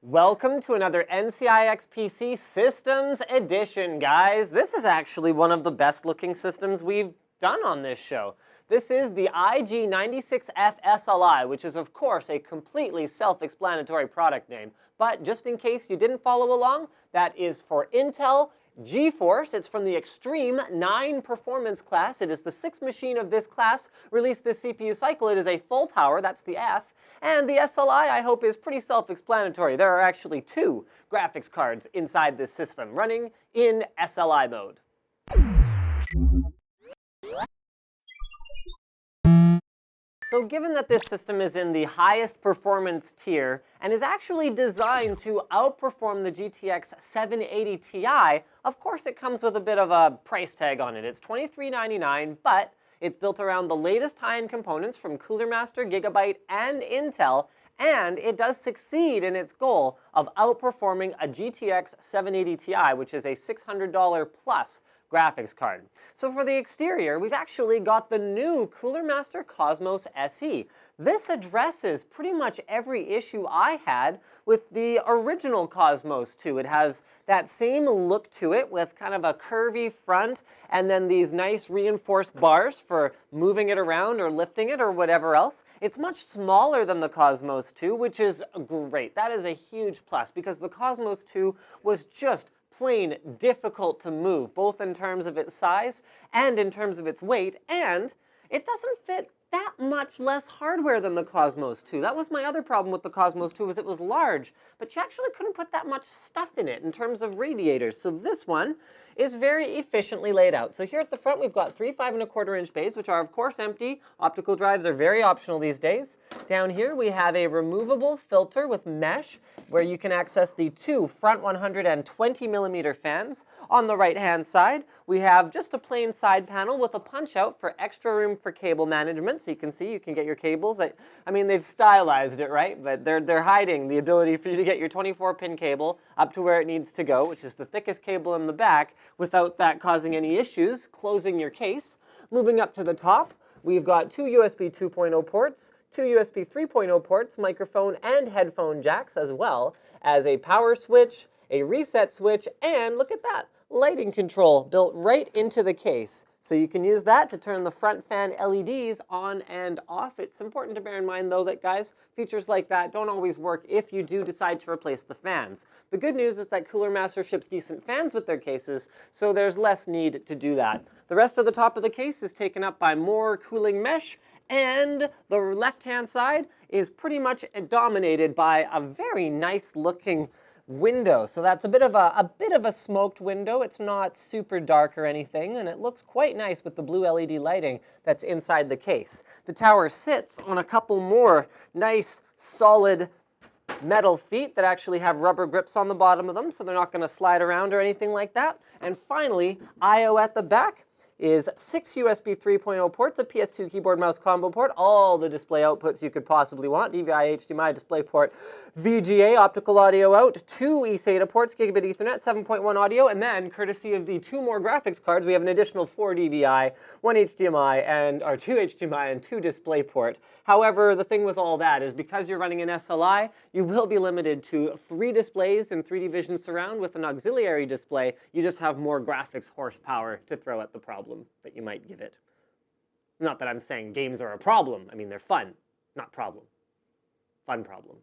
Welcome to another NCIXPC Systems Edition, guys. This is actually one of the best looking systems we've done on this show. This is the IG-96F SLI, which is of course a completely self-explanatory product name. But just in case you didn't follow along, that is for Intel GeForce. It's from the Extreme 9 performance class. It is the 6th machine of this class released this CPU cycle. It is a full tower, that's the F. And the SLI, I hope, is pretty self-explanatory. There are actually 2 graphics cards inside this system running in SLI mode. So given that this system is in the highest performance tier and is actually designed to outperform the GTX 780 Ti, of course it comes with a bit of a price tag on it. It's $23.99, but it's built around the latest high-end components from CoolerMaster, Gigabyte, and Intel, and it does succeed in its goal of outperforming a GTX 780 Ti, which is a $600 plus graphics card. So for the exterior, we've actually got the new CoolerMaster Cosmos SE. This addresses pretty much every issue I had with the original Cosmos 2. It has that same look to it with kind of a curvy front and then these nice reinforced bars for moving it around or lifting it or whatever else. It's much smaller than the Cosmos 2, which is great. That is a huge plus because the Cosmos 2 was just plain difficult to move, both in terms of its size and in terms of its weight, and it doesn't fit that much less hardware than the Cosmos 2. That was my other problem with the Cosmos 2, was it was large, but you actually couldn't put that much stuff in it in terms of radiators. So this one is very efficiently laid out. So here at the front, we've got 3 5¼ bays, which are of course empty. Optical drives are very optional these days. Down here, we have a removable filter with mesh, where you can access the 2 front 120mm fans. On the right-hand side, we have just a plain side panel with a punch-out for extra room for cable management. So you can see, you can get your cables. I mean, they've stylized it, right? But they're hiding the ability for you to get your 24-pin cable up to where it needs to go, which is the thickest cable in the back, without that causing any issues, closing your case. Moving up to the top, we've got 2 USB 2.0 ports, 2 USB 3.0 ports, microphone and headphone jacks, as well as a power switch, a reset switch, and look at that, lighting control built right into the case. So you can use that to turn the front fan LEDs on and off. It's important to bear in mind, though, that, guys, features like that don't always work if you do decide to replace the fans. The good news is that CoolerMaster ships decent fans with their cases, so there's less need to do that. The rest of the top of the case is taken up by more cooling mesh, and the left-hand side is pretty much dominated by a very nice-looking window. So that's a bit of a smoked window. It's not super dark or anything, and it looks quite nice with the blue LED lighting that's inside the case. The tower sits on a couple more nice, solid metal feet that actually have rubber grips on the bottom of them, so they're not going to slide around or anything like that. And finally, I/O at the back is 6 USB 3.0 ports, a PS2 keyboard mouse combo port, all the display outputs you could possibly want, DVI, HDMI, DisplayPort, VGA, optical audio out, 2 eSATA ports, Gigabit Ethernet, 7.1 audio, and then, courtesy of the 2 more graphics cards, we have an additional 4 DVI, 1 HDMI, or 2 HDMI and 2 DisplayPort. However, the thing with all that is because you're running an SLI, you will be limited to 3 displays in 3D Vision Surround with an auxiliary display. You just have more graphics horsepower to throw at the problem that you might give it. Not that I'm saying games are a problem. I mean, they're fun, not problem. Fun problem.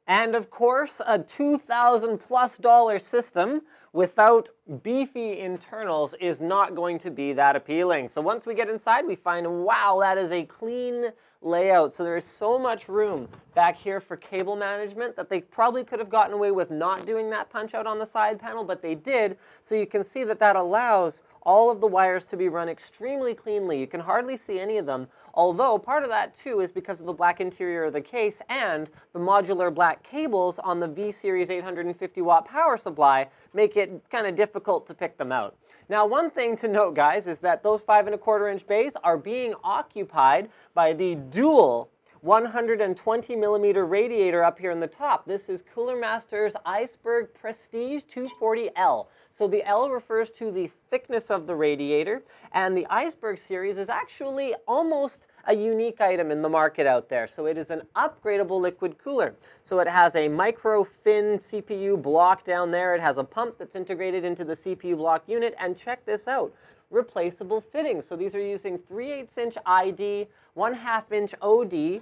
And of course, a $2,000+ system without beefy internals is not going to be that appealing. So once we get inside, we find, wow, that is a clean layout. So there is so much room back here for cable management that they probably could have gotten away with not doing that punch out on the side panel, but they did. So you can see that that allows all of the wires to be run extremely cleanly. You can hardly see any of them, although part of that too is because of the black interior of the case and the modular black cables on the V-Series 850-watt power supply make it kind of difficult to pick them out. Now, one thing to note, guys, is that those 5¼ inch bays are being occupied by the dual 120 millimeter radiator up here in the top. This is CoolerMaster's EISBERG Prestige 240L. So the L refers to the thickness of the radiator, and the EISBERG series is actually almost a unique item in the market out there. So it is an upgradable liquid cooler. So it has a micro fin CPU block down there. It has a pump that's integrated into the CPU block unit, and check this out. Replaceable fittings. So these are using 3/8 inch ID, 1/2 inch OD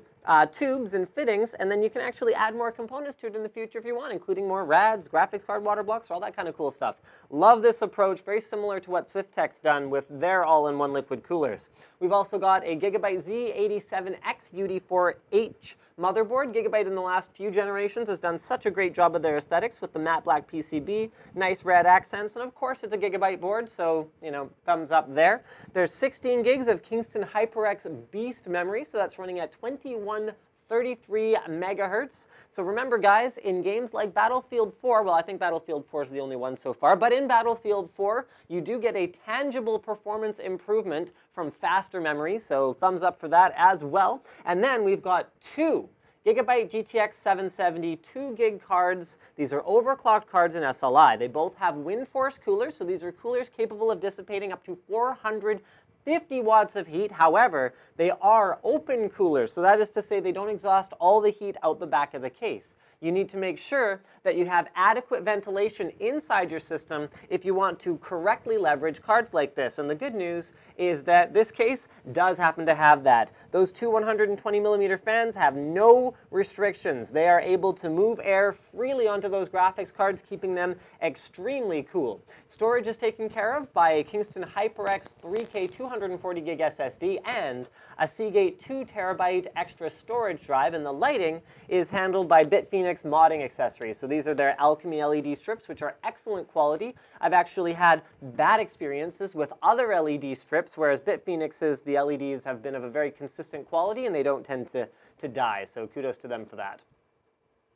tubes and fittings, and then you can actually add more components to it in the future if you want, including more RADs, graphics card water blocks, all that kind of cool stuff. Love this approach, very similar to what Swiftech's done with their all-in-one liquid coolers. We've also got a Gigabyte Z87X UD4H motherboard. Gigabyte in the last few generations has done such a great job of their aesthetics with the matte black PCB, nice red accents, and of course it's a Gigabyte board, so, you know, thumbs up there. There's 16 gigs of KINGSTON HYPERX Beast memory, so that's running at 2133 megahertz. So remember, guys, in games like Battlefield 4, well, I think Battlefield 4 is the only one so far, but in Battlefield 4, you do get a tangible performance improvement from faster memory, so thumbs up for that as well. And then we've got two Gigabyte GTX 770 2 gig cards. These are overclocked cards in SLI. They both have WindForce coolers, so these are coolers capable of dissipating up to 450 watts of heat. However, they are open coolers, so that is to say they don't exhaust all the heat out the back of the case. You need to make sure that you have adequate ventilation inside your system if you want to correctly leverage cards like this. And the good news is that this case does happen to have that. Those two 120 millimeter fans have no restrictions. They are able to move air freely onto those graphics cards, keeping them extremely cool. Storage is taken care of by a Kingston HYPERX 3K 240 gig SSD and a Seagate 2 terabyte extra storage drive, and the lighting is handled by BITFENIX modding accessories. So these are their ALCHEMY LED strips, which are excellent quality. I've actually had bad experiences with other LED strips, whereas BITFENIX's, the LEDs have been of a very consistent quality and they don't tend to die. So kudos to them for that.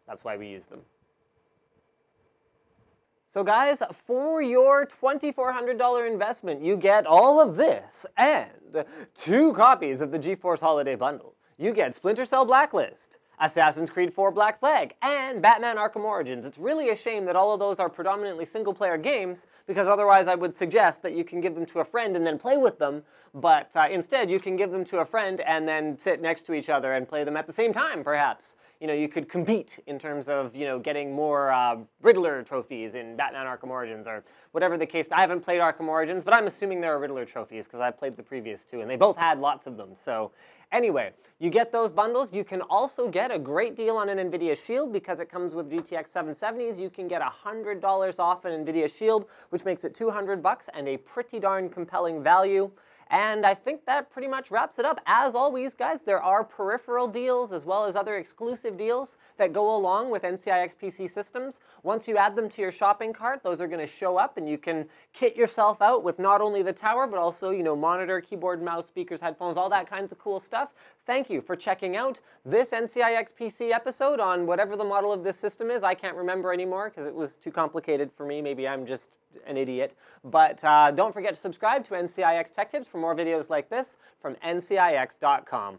That's why we use them. So guys, for your $2,400 investment, you get all of this and 2 copies of the GeForce Holiday Bundle. You get Splinter Cell Blacklist, Assassin's Creed 4 Black Flag, and Batman Arkham Origins. It's really a shame that all of those are predominantly single-player games, because otherwise I would suggest that you can give them to a friend and then play with them, but instead you can give them to a friend and then sit next to each other and play them at the same time, perhaps. You know, you could compete in terms of, you know, getting more Riddler trophies in Batman Arkham Origins or whatever the case. I haven't played Arkham Origins, but I'm assuming there are Riddler trophies because I played the previous 2, and they both had lots of them. So anyway, you get those bundles. You can also get a great deal on an NVIDIA Shield because it comes with GTX 770s. You can get $100 off an NVIDIA Shield, which makes it $200 and a pretty darn compelling value. And I think that pretty much wraps it up. As always, guys, there are peripheral deals as well as other exclusive deals that go along with NCIXPC systems. Once you add them to your shopping cart, those are going to show up and you can kit yourself out with not only the tower, but also, you know, monitor, keyboard, mouse, speakers, headphones, all that kinds of cool stuff. Thank you for checking out this NCIXPC episode on whatever the model of this system is. I can't remember anymore because it was too complicated for me. Maybe I'm just an idiot. But don't forget to subscribe to NCIX Tech Tips for more videos like this from NCIX.com.